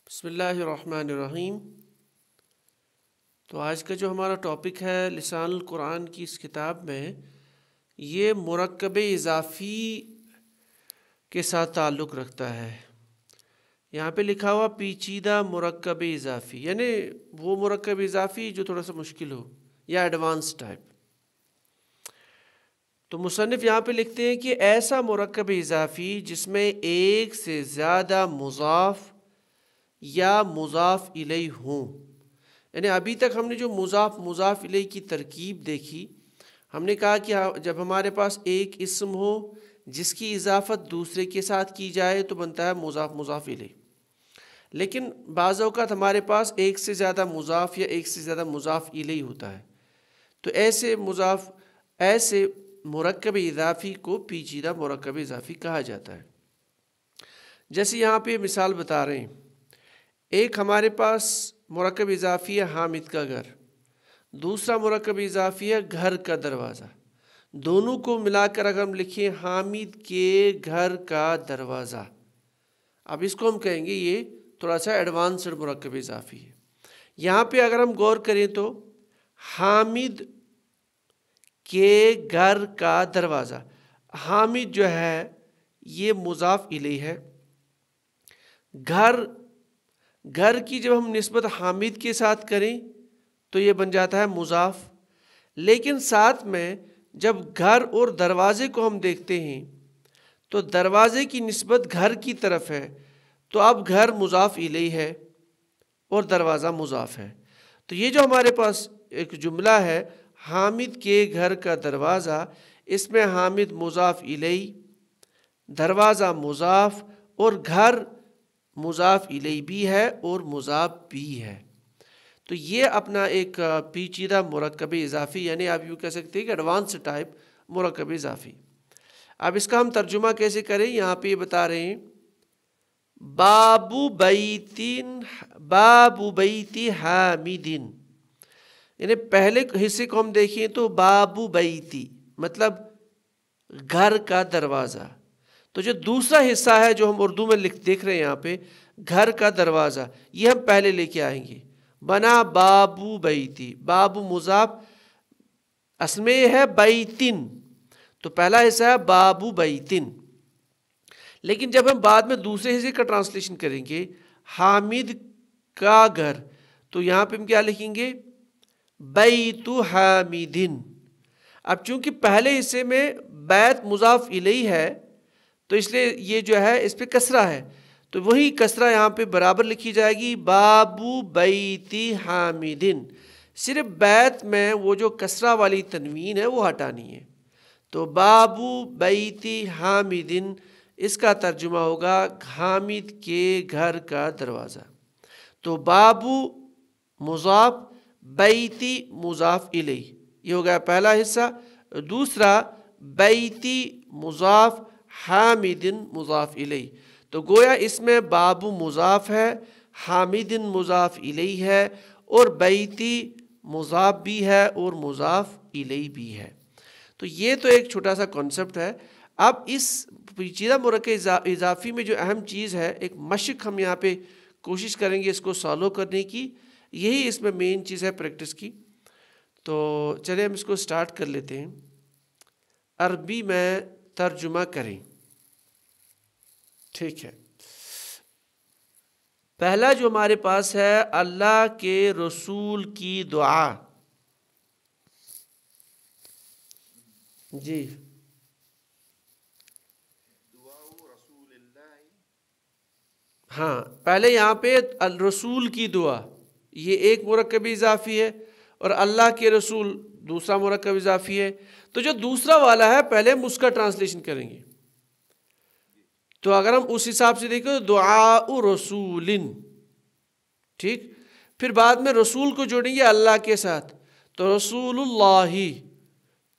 بسم اللہ الرحمن الرحیم۔ تو آج کا جو ہمارا ٹاپک ہے لسان القرآن کی اس کتاب میں، یہ مرکب اضافی کے ساتھ تعلق رکھتا ہے۔ یہاں پہ لکھا ہوا پیچیدہ مرکب اضافی، یعنی وہ مرکب اضافی جو تھوڑا سا مشکل ہو یا ایڈوانس ٹائپ۔ تو مصنف یہاں پہ لکھتے ہیں کہ ایسا مرکب اضافی جس میں ایک سے زیادہ مضاف یا مضاف الیہ ہوں، یعنی ابھی تک ہم نے جو مضاف الیہ کی ترکیب دیکھی، ہم نے کہا کہ جب ہمارے پاس ایک اسم ہو جس کی اضافت دوسرے کے ساتھ کی جائے تو بنتا ہے مضاف الیہ، لیکن بعض اوقات ہمارے پاس ایک سے زیادہ مضاف یا ایک سے زیادہ مضاف الیہ ہوتا ہے، تو ایسے مرکب اضافی کو پیچیدہ مرکب اضافی کہا جاتا ہے۔ جیسے یہاں پہ مثال بتا رہے ہیں، ایک ہمارے پاس مرکب اضافی ہے حامد کا گھر، دوسرا مرکب اضافی ہے گھر کا دروازہ۔ دونوں کو ملا کر اگر ہم لکھیں حامد کے گھر کا دروازہ، اب اس کو ہم کہیں گے یہ تھوڑا سا ایڈوانسڈ مرکب اضافی ہے۔ یہاں پہ اگر ہم غور کریں تو حامد کے گھر کا دروازہ، حامد جو ہے یہ مضاف الیہ ہے، گھر کی جب ہم نسبت حامد کے ساتھ کریں تو یہ بن جاتا ہے مضاف، لیکن ساتھ میں جب گھر اور دروازے کو ہم دیکھتے ہیں تو دروازے کی نسبت گھر کی طرف ہے، تو اب گھر مضاف الیہ ہے اور دروازہ مضاف ہے۔ تو یہ جو ہمارے پاس ایک جملہ ہے حامد کے گھر کا دروازہ، اس میں حامد مضاف الیہ، دروازہ مضاف اور گھر مضاف الیہ بھی ہے اور مضاف بھی ہے۔ تو یہ اپنا ایک پیچیدہ مرکب اضافی، یعنی آپ یوں کہہ سکتے ہیں کہ ایڈوانس ٹائپ مرکب اضافی۔ اب اس کا ہم ترجمہ کیسے کریں، یہاں پہ یہ بتا رہے ہیں باب بیتی حامدین، یعنی پہلے حصے کو ہم دیکھیں تو باب بیتی مطلب گھر کا دروازہ، تو جو دوسرا حصہ ہے جو ہم اردو میں دیکھ رہے ہیں یہاں پہ گھر کا دروازہ، یہ ہم پہلے لے کے آئیں گے۔ بنا بابو بیتی، بابو مضاف، اصل میں یہ ہے بیتن، تو پہلا حصہ ہے بابو بیتن، لیکن جب ہم بعد میں دوسرے حصے کا ٹرانسلیشن کریں گے حامد کا گھر، تو یہاں پہ ہم کیا لکھیں گے بیت حامدن۔ اب چونکہ پہلے حصے میں بیت مضاف الیہ ہے تو اس لیے یہ جو ہے اس پہ کسرہ ہے، تو وہی کسرہ یہاں پہ برابر لکھی جائے گی بابو بیتی حامدن، صرف بیت میں وہ جو کسرہ والی تنوین ہے وہ ہٹانی ہے۔ تو بابو بیتی حامدن، اس کا ترجمہ ہوگا حامد کے گھر کا دروازہ۔ تو بابو مضاف، بیتی مضاف الیہ، یہ ہو گیا پہلا حصہ۔ دوسرا بیتی مضاف، حامدن مضاف الیہ، تو گویا اس میں بابو مضاف ہے، حامدن مضاف الیہ ہے اور بیتی مضاف بھی ہے اور مضاف الیہ بھی ہے۔ تو یہ تو ایک چھوٹا سا کانسیپٹ ہے۔ اب اس پیچیدہ مرکب اضافی میں جو اہم چیز ہے، ایک مشق ہم یہاں پہ کوشش کریں گے اس کو سالو کرنے کی، یہی اس میں مین چیز ہے پریکٹس کی۔ تو چلیں ہم اس کو سٹارٹ کر لیتے ہیں، عربی میں ترجمہ کریں۔ ٹھیک ہے، پہلا جو ہمارے پاس ہے اللہ کے رسول کی دعا۔ جی ہاں، پہلے یہاں پہ الرسول کی دعا، یہ ایک مرکب اضافی ہے، اور اللہ کے رسول دوسرا مرکب اضافی ہے۔ تو جو دوسرا والا ہے پہلے ہم اس کا ٹرانسلیشن کریں گے، تو اگر ہم اس حساب سے دیکھیں تو دعاء رسول، ٹھیک، پھر بعد میں رسول کو جوڑیں گے اللہ کے ساتھ، تو رسول اللہ،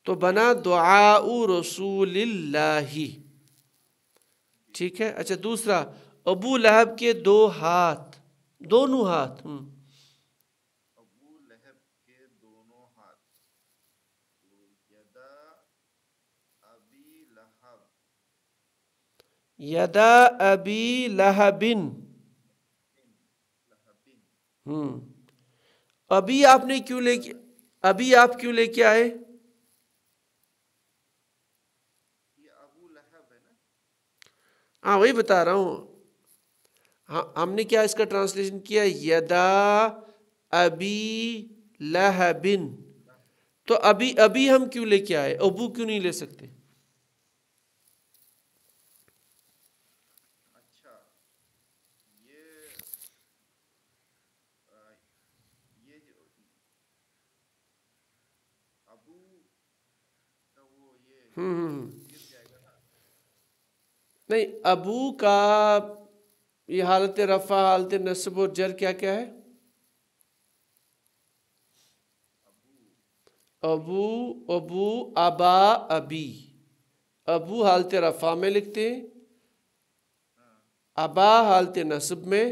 تو بنا دعاء رسول اللہ، ٹھیک ہے۔ اچھا دوسرا ابو لہب کے دو ہاتھ، دونوں ہاتھ، یدا ابی لہب، ابھی آپ نے کیوں لے کے ابھی آپ کیوں لے کے آئے؟ ہاں وہی بتا رہا ہوں. ہاں ہم نے کیا اس کا ٹرانسلیشن کیا؟ یدا ابی لہبن. تو ابھی ہم کیوں لے کے آئے؟ ابو کیوں نہیں لے سکتے؟ نہیں، ابو کا یہ حالت رفع، حالت نصب اور جر کیا کیا ہے؟ ابو، ابو، ابا، ابی. ابو حالت رفع میں لکھتے ہیں، ابا حالت نصب میں،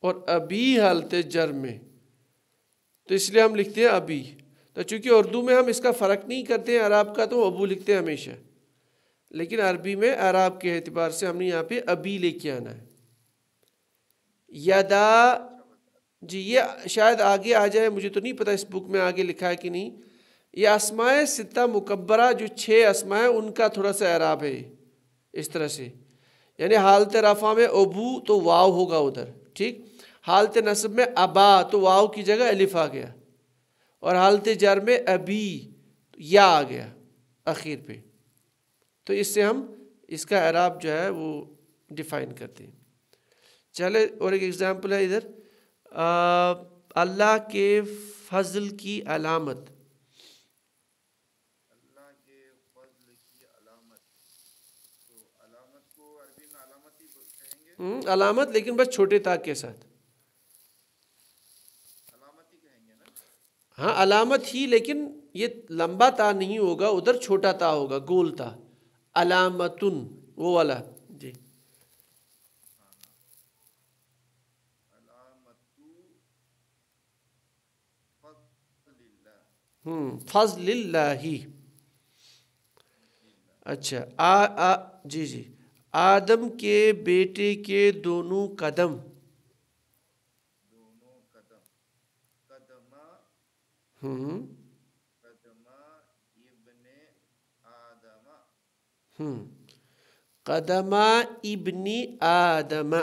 اور ابی حالت جر میں. تو اس لیے ہم لکھتے ہیں ابی. تو چونکہ اردو میں ہم اس کا فرق نہیں کرتے ہیں اعراب کا، تو ابو لکھتے ہیں ہمیشہ. لیکن عربی میں اعراب کے اعتبار سے ہم نے یہاں پہ ابی لے کے آنا ہے. یدا، جی یہ شاید آگے آ جائے، مجھے تو نہیں پتہ اس بک میں آگے لکھا ہے کہ نہیں. یہ اسماء ستہ مکبرہ جو 6 اسماء ہیں ان کا تھوڑا سا اعراب ہے اس طرح سے. یعنی حالت رفع میں ابو تو واو ہوگا ادھر، ٹھیک. حالت نصب میں ابا تو واو کی جگہ الف آ گیا، اور حالت جر میں ابی یا آ گیا اخیر پہ. تو اس سے ہم اس کا اعراب جو ہے وہ ڈیفائن کرتے ہیں. چلے اور ایک ایگزامپل ہے ادھر، اللہ کے فضل کی علامت. علامت، لیکن بس چھوٹے تا کے ساتھ. ہاں علامت ہی، لیکن یہ لمبا تا نہیں ہوگا، ادھر چھوٹا تا ہوگا، گول تا. علامتن وہ والا. جی فضل اللہ. اچھا جی جی، آدم کے بیٹے کے دونوں قدم. قدم ابن آدم.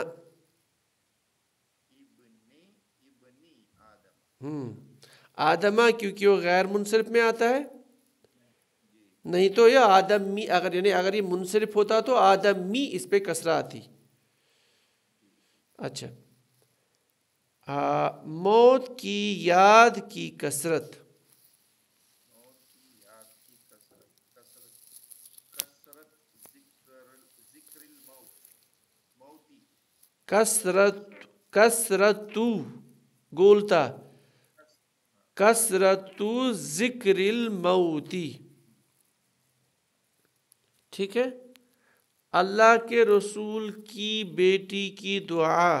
آدمہ کیونکہ وہ غیر منصرف میں آتا ہے، نہیں تو یہ آدمی، اگر یہ منصرف ہوتا تو آدمی اس پہ کسرہ آتی. اچھا، موت کی یاد کی کثرت. کثرت گولتا، کثرت ذکر الموتی. ٹھیک ہے. اللہ کے رسول کی بیٹی کی دعا.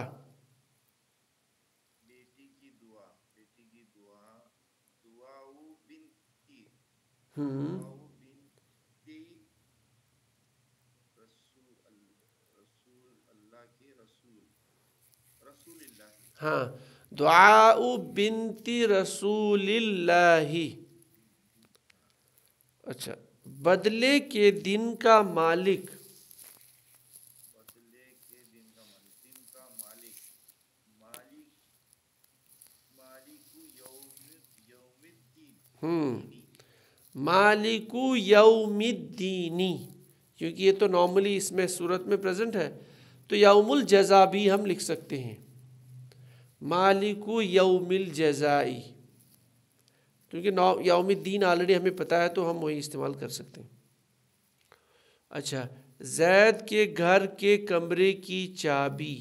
ہاں، دعاء بنت رسول اللہ. اچھا، بدلے کے دن کا مالک. مالک یوم الدین، کیونکہ یہ تو نارملی اس میں صورت میں پریزنٹ ہے، تو یوم الجزا بھی ہم لکھ سکتے ہیں، مالک یوم الجزائی. کیونکہ یوم الدین آلریڈی ہمیں پتہ ہے تو ہم وہی استعمال کر سکتے ہیں. اچھا، زید کے گھر کے کمرے کی چابی.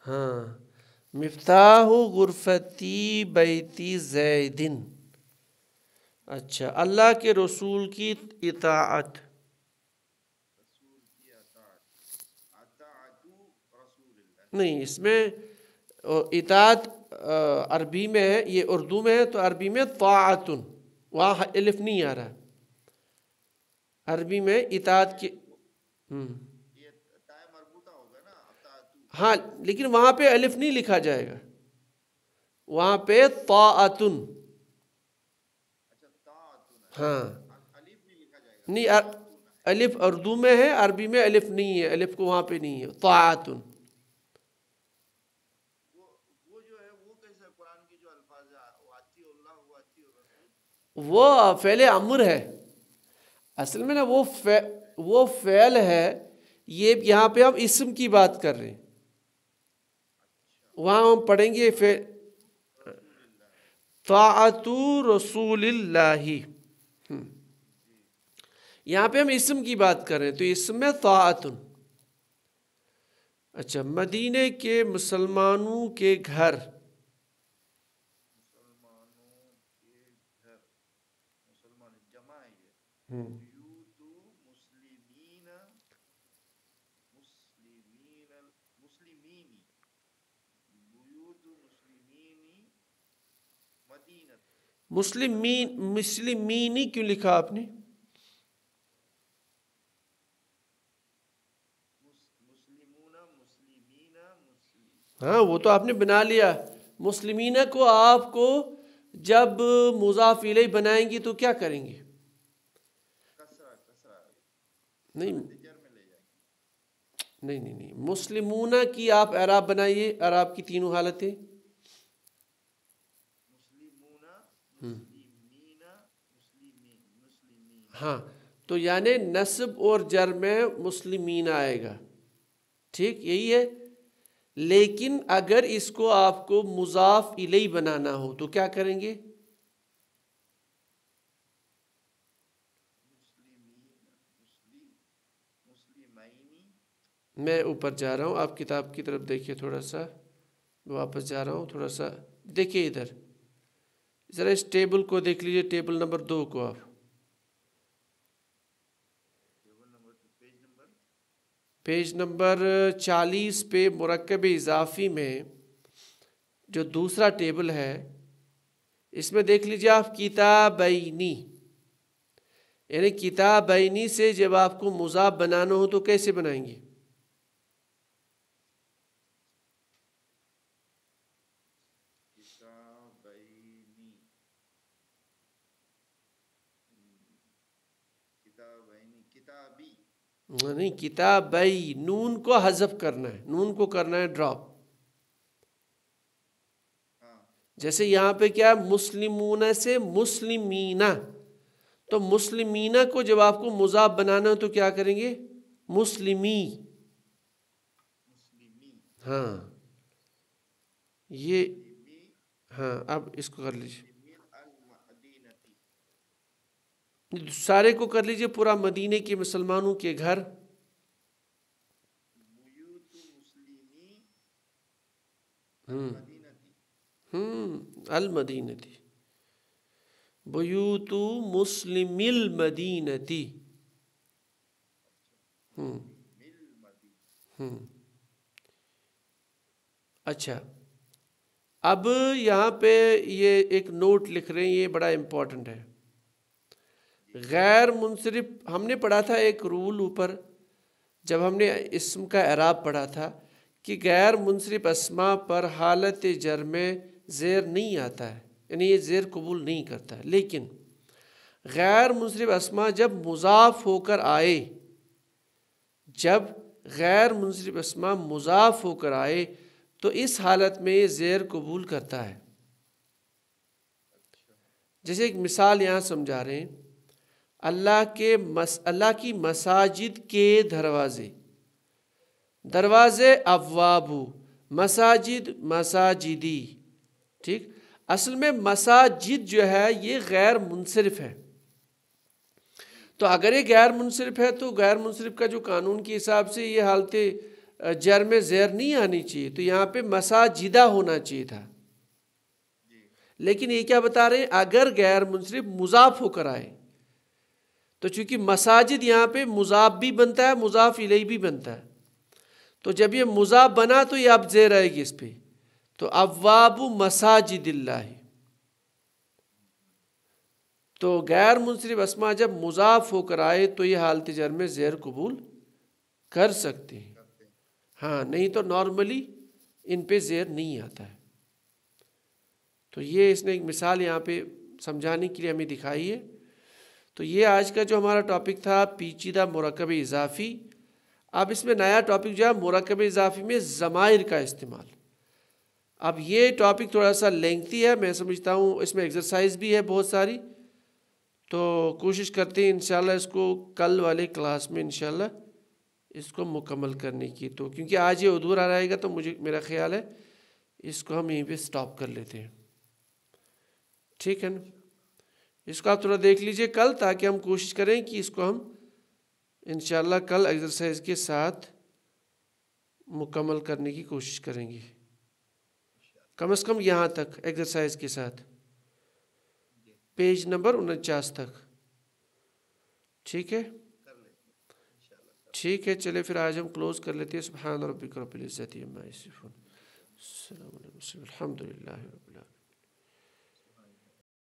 ہاں، مفتاح غرفتی بیتی زیدن. اچھا، اللہ کے رسول کی اطاعت. نہیں، اس میں اور اطاعت عربی میں ہے، یہ اردو میں ہے، تو عربی میں طاعتن، وہاں الف نہیں آ رہا عربی میں اطاعت کی ہاں، لیکن وہاں پہ الف نہیں لکھا جائے گا، وہاں پہ طاعتن، ہاں نہیں، الف اردو میں ہے، عربی میں الف نہیں ہے، الف کو وہاں پہ نہیں ہے، طاعتن. وہ فعل امر ہے اصل میں نا، وہ فعل ہے، یہ یہاں پہ ہم اسم کی بات کر رہے ہیں. وہاں ہم پڑھیں گے طاعت رسول اللہ، یہاں پہ ہم اسم کی بات کر رہے ہیں، تو اسم میں طاعتن. اچھا، مدینے کے مسلمانوں کے گھر، مسلمینی کیوں لکھا آپ نے؟ ہاں وہ تو آپ نے بنا لیا، مسلمین کو آپ کو جب مضاف الیہ بنائیں گی تو کیا کریں گے؟ نہیں نہیں نہیں نہیں، مسلمون کی آپ اعراب بنائیے، اعراب کی تینوں حالتیں. ہاں تو یعنی نصب اور جر میں مسلمین آئے گا، ٹھیک یہی ہے. لیکن اگر اس کو آپ کو مضاف الیہ بنانا ہو تو کیا کریں گے؟ میں اوپر جا رہا ہوں، آپ کتاب کی طرف دیکھیے تھوڑا سا، واپس جا رہا ہوں تھوڑا سا، دیکھیے ادھر ذرا اس ٹیبل کو دیکھ لیجیے، ٹیبل نمبر 2 کو آپ، پیج نمبر 40 پہ مرکب اضافی میں جو دوسرا ٹیبل ہے اس میں دیکھ لیجیے آپ، کتابینی، یعنی کتابینی سے جب آپ کو مضاف بنانا ہو تو کیسے بنائیں گے؟ نہیں، کتابی، نون کو حذف کرنا ہے، نون کو کرنا ہے ڈراپ. جیسے یہاں پہ کیا مسلمون سے مسلمینہ، تو مسلمینہ کو جب آپ کو مضاف بنانا ہو تو کیا کریں گے؟ مسلمی. ہاں یہ، ہاں اب اس کو کر لیجیے، سارے کو کر لیجیے، پورا مدینے کے مسلمانوں کے گھر. المدینتی، بیوت مسلم المدینتی. اچھا، اب یہاں پہ یہ ایک نوٹ لکھ رہے ہیں، یہ بڑا امپورٹنٹ ہے. غیر منصرف ہم نے پڑھا تھا ایک رول اوپر، جب ہم نے اسم کا اعراب پڑھا تھا کہ غیر منصرف اسماء پر حالت جر میں زیر نہیں آتا ہے، یعنی یہ زیر قبول نہیں کرتا ہے. لیکن غیر منصرف اسماء جب مضاف ہو کر آئے، جب غیر منصرف اسماء مضاف ہو کر آئے تو اس حالت میں یہ زیر قبول کرتا ہے. جیسے ایک مثال یہاں سمجھا رہے ہیں، اللہ کی مساجد کے دروازے، دروازے ابوابو، مساجد مساجدی، ٹھیک. اصل میں مساجد جو ہے یہ غیر منصرف ہے، تو اگر یہ غیر منصرف ہے تو غیر منصرف کا جو قانون کے حساب سے یہ حالت جر میں زیر نہیں آنی چاہیے، تو یہاں پہ مساجدہ ہونا چاہیے تھا. لیکن یہ کیا بتا رہے ہیں، اگر غیر منصرف مضاف ہو کر آئے تو چونکہ مساجد یہاں پہ مضاف بھی بنتا ہے، مضاف الیہ بھی بنتا ہے، تو جب یہ مضاف بنا تو یہ اب زیر آئے گی اس پہ، تو ابواب مساجد اللہ، تو غیر منصرف اسما جب مضاف ہو کر آئے تو یہ حالت جر میں زیر قبول کر سکتے ہیں، ہاں نہیں تو نارملی ان پہ زیر نہیں آتا ہے۔ تو یہ اس نے ایک مثال یہاں پہ سمجھانے کے لیے ہمیں دکھائی ہے۔ تو یہ آج کا جو ہمارا ٹاپک تھا پیچیدہ مرکب اضافی۔ اب اس میں نیا ٹاپک جو ہے مرکب اضافی میں ضمائر کا استعمال۔ اب یہ ٹاپک تھوڑا سا لینگتھی ہے، میں سمجھتا ہوں اس میں ایکسرسائز بھی ہے بہت ساری، تو کوشش کرتے ہیں انشاءاللہ اس کو کل والے کلاس میں انشاءاللہ اس کو مکمل کرنے کی۔ تو کیونکہ آج یہ ادھورا رہے گا تو میرا خیال ہے اس کو ہم یہیں پہ سٹاپ کر لیتے ہیں، ٹھیک ہے نا؟ اس کو آپ تھوڑا دیکھ لیجئے کل، تاکہ ہم کوشش کریں کہ اس کو ہم انشاءاللہ کل ایکسرسائز کے ساتھ مکمل کرنے کی کوشش کریں گے، کم از کم یہاں تک ایکسرسائز کے ساتھ، پیج نمبر 49 تک، ٹھیک ہے؟ ٹھیک ہے، چلے پھر آج ہم کلوز کر لیتے ہیں۔ سبحان ربک رب العزت عما یصفون، السلام علیکم، الحمد للہ رب العالمین۔